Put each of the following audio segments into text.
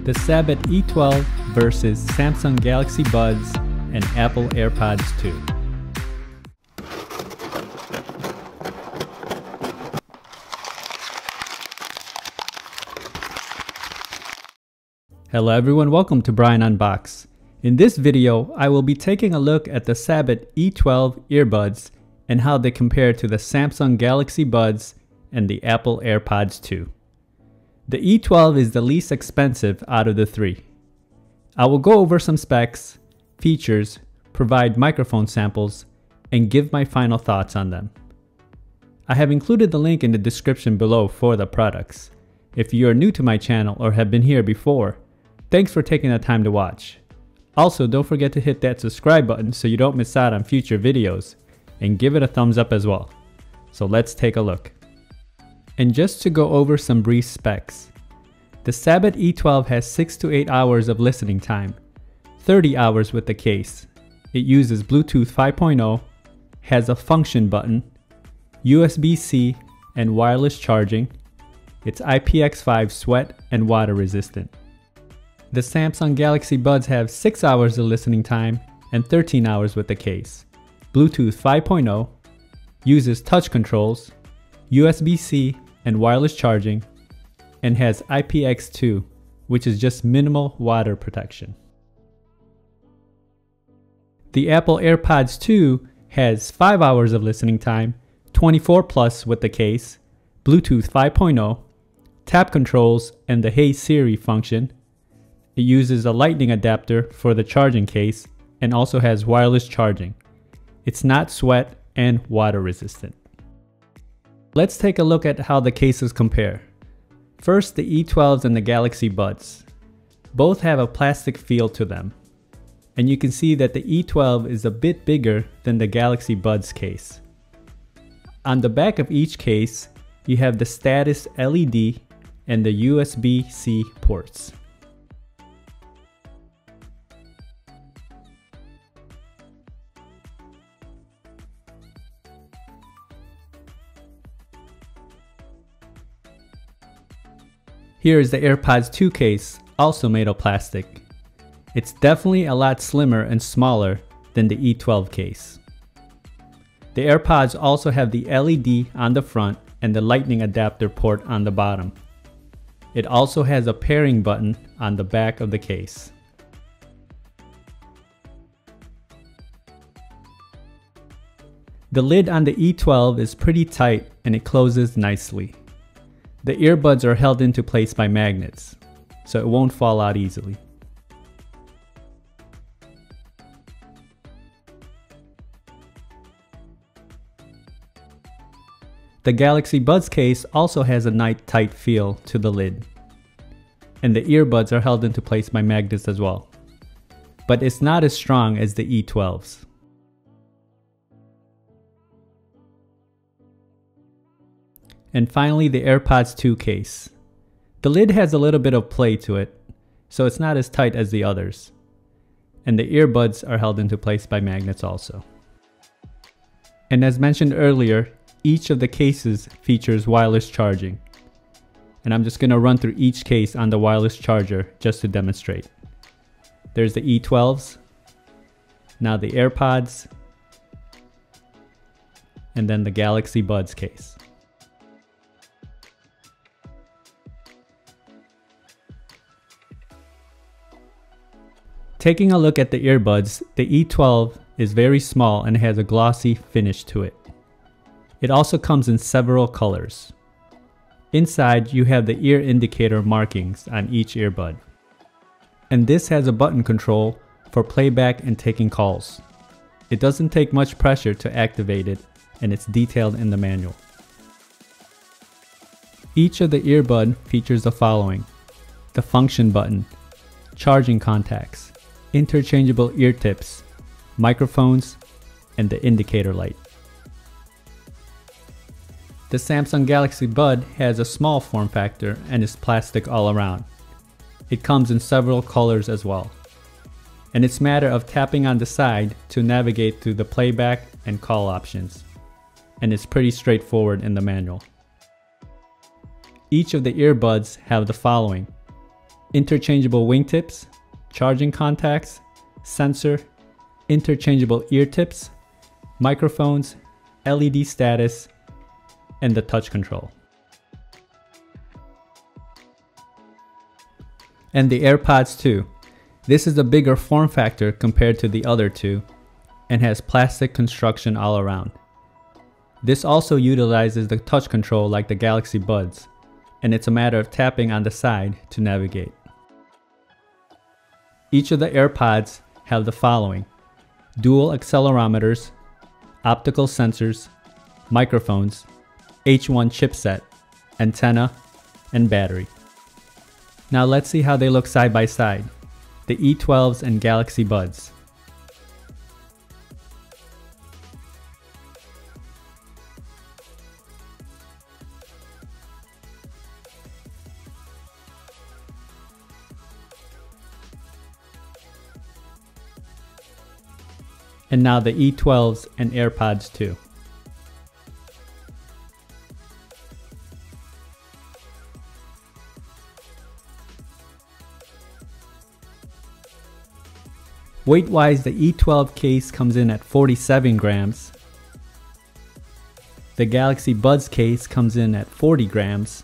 the Sabbat E12 versus Samsung Galaxy Buds and Apple AirPods 2. Hello everyone, welcome to Brian Unboxed. In this video, I will be taking a look at the Sabbat E12 earbuds and how they compare to the Samsung Galaxy Buds and the Apple AirPods 2. The E12 is the least expensive out of the three. I will go over some specs, features, provide microphone samples, and give my final thoughts on them. I have included the link in the description below for the products. If you are new to my channel or have been here before, thanks for taking the time to watch. Also, don't forget to hit that subscribe button so you don't miss out on future videos, and give it a thumbs up as well. So let's take a look. And just to go over some brief specs, the Sabbat E12 has 6 to 8 hours of listening time, 30 hours with the case. It uses Bluetooth 5.0, has a function button, USB-C and wireless charging. It's IPX5 sweat and water resistant. The Samsung Galaxy Buds have 6 hours of listening time and 13 hours with the case. Bluetooth 5.0, uses touch controls, USB-C and wireless charging, and has IPX2, which is just minimal water protection. The Apple AirPods 2 has 5 hours of listening time, 24 plus with the case, Bluetooth 5.0, tap controls and the Hey Siri function. It uses a lightning adapter for the charging case and also has wireless charging. It's not sweat and water resistant. Let's take a look at how the cases compare. First, the E12s and the Galaxy Buds. Both have a plastic feel to them. And you can see that the E12 is a bit bigger than the Galaxy Buds case. On the back of each case, you have the status LED and the USB-C ports. Here is the AirPods 2 case, also made of plastic. It's definitely a lot slimmer and smaller than the E12 case. The AirPods also have the LED on the front and the lightning adapter port on the bottom. It also has a pairing button on the back of the case. The lid on the E12 is pretty tight and it closes nicely. The earbuds are held into place by magnets, so it won't fall out easily. The Galaxy Buds case also has a nice tight feel to the lid, and the earbuds are held into place by magnets as well, but it's not as strong as the E12s. And finally, the AirPods 2 case. The lid has a little bit of play to it, so it's not as tight as the others. And the earbuds are held into place by magnets also. And as mentioned earlier, each of the cases features wireless charging. And I'm just going to run through each case on the wireless charger just to demonstrate. There's the E12s, now the AirPods, and then the Galaxy Buds case. Taking a look at the earbuds, the E12 is very small and has a glossy finish to it. It also comes in several colors. Inside, you have the ear indicator markings on each earbud. And this has a button control for playback and taking calls. It doesn't take much pressure to activate it, and it's detailed in the manual. Each of the earbud features the following: the function button, charging contacts, interchangeable ear tips, microphones, and the indicator light. The Samsung Galaxy Bud has a small form factor and is plastic all around. It comes in several colors as well. And it's a matter of tapping on the side to navigate through the playback and call options. And it's pretty straightforward in the manual. Each of the earbuds have the following: interchangeable wingtips, charging contacts, sensor, interchangeable ear tips, microphones, LED status, and the touch control. And the AirPods 2. This is a bigger form factor compared to the other two and has plastic construction all around. This also utilizes the touch control like the Galaxy Buds, and it's a matter of tapping on the side to navigate. Each of the AirPods have the following: dual accelerometers, optical sensors, microphones, H1 chipset, antenna, and battery. Now let's see how they look side by side, the E12s and Galaxy Buds. And now the E12s and AirPods 2. Weight-wise, the E12 case comes in at 47 grams. The Galaxy Buds case comes in at 40 grams.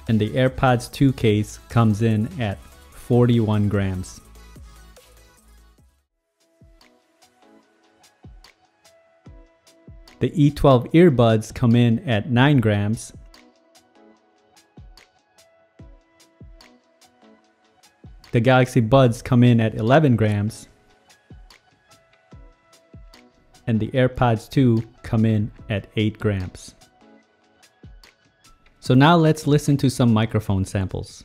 And the AirPods 2 case comes in at 41 grams. The E12 earbuds come in at 9 grams. The Galaxy Buds come in at 11 grams. And the AirPods 2 come in at 8 grams. So now let's listen to some microphone samples.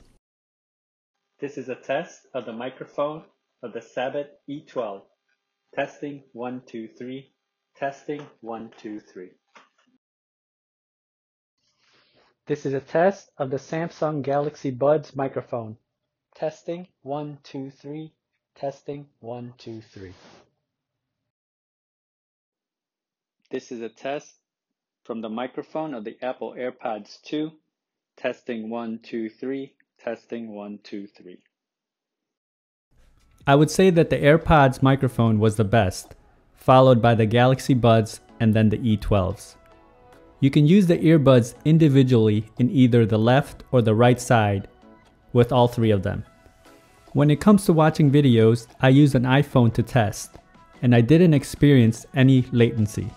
This is a test of the microphone of the Sabbat E12. Testing 1, 2, 3. Testing 1, 2, 3. This is a test of the Samsung Galaxy Buds microphone. Testing 1, 2, 3. Testing 1, 2, 3. This is a test from the microphone of the Apple AirPods 2. Testing 1, 2, 3. Testing 1, 2, 3. I would say that the AirPods microphone was the best, followed by the Galaxy Buds and then the E12s. You can use the earbuds individually in either the left or the right side with all three of them. When it comes to watching videos, I use an iPhone to test, and I didn't experience any latency.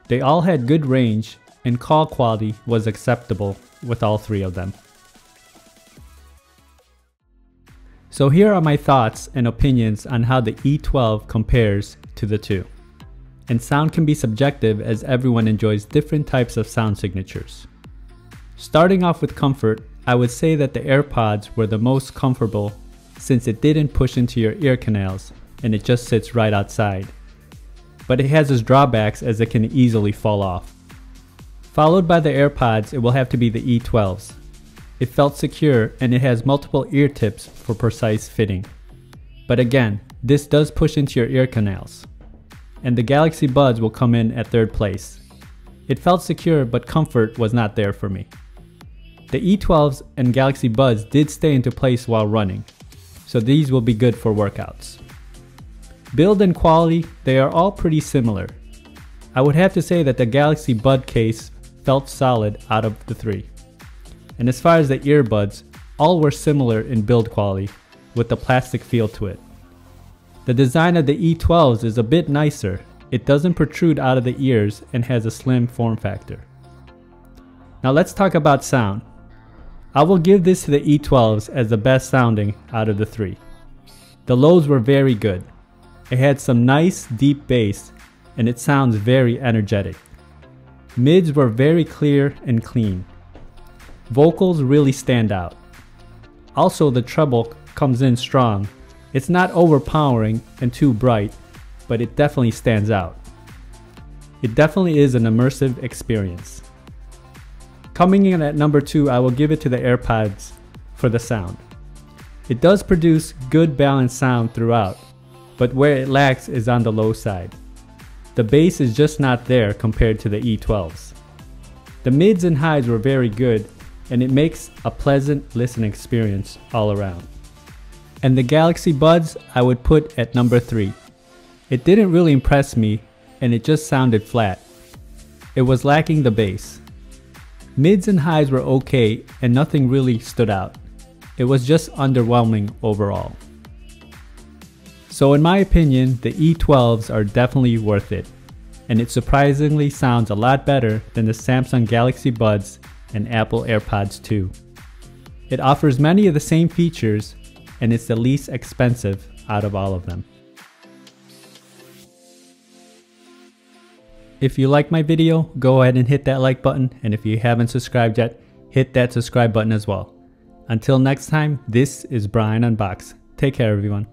They all had good range and call quality was acceptable with all three of them. So here are my thoughts and opinions on how the E12 compares to the two. And sound can be subjective as everyone enjoys different types of sound signatures. Starting off with comfort, I would say that the AirPods were the most comfortable since it didn't push into your ear canals and it just sits right outside. But it has its drawbacks as it can easily fall off. Followed by the AirPods, it will have to be the E12s. It felt secure and it has multiple ear tips for precise fitting. But again, this does push into your ear canals. And the Galaxy Buds will come in at third place. It felt secure, but comfort was not there for me. The E12s and Galaxy Buds did stay into place while running, so these will be good for workouts. Build and quality, they are all pretty similar. I would have to say that the Galaxy Bud case felt solid out of the three. And as far as the earbuds, all were similar in build quality with the plastic feel to it. The design of the E12s is a bit nicer. It doesn't protrude out of the ears and has a slim form factor. Now let's talk about sound. I will give this to the E12s as the best sounding out of the three. The lows were very good. It had some nice deep bass and it sounds very energetic. Mids were very clear and clean. Vocals really stand out. Also the treble comes in strong. It's not overpowering and too bright, but it definitely stands out. It definitely is an immersive experience. Coming in at number 2, I will give it to the AirPods for the sound. It does produce good balanced sound throughout, but where it lacks is on the low side. The bass is just not there compared to the E12s. The mids and highs were very good, and it makes a pleasant listening experience all around. And the Galaxy Buds I would put at number 3. It didn't really impress me, and it just sounded flat. It was lacking the bass. Mids and highs were okay, and nothing really stood out. It was just underwhelming overall. So in my opinion, the E12s are definitely worth it, and it surprisingly sounds a lot better than the Samsung Galaxy Buds and Apple AirPods 2. It offers many of the same features, and it's the least expensive out of all of them. If you like my video, go ahead and hit that like button, and if you haven't subscribed yet, hit that subscribe button as well. Until next time, this is Brian Unboxed. Take care, everyone.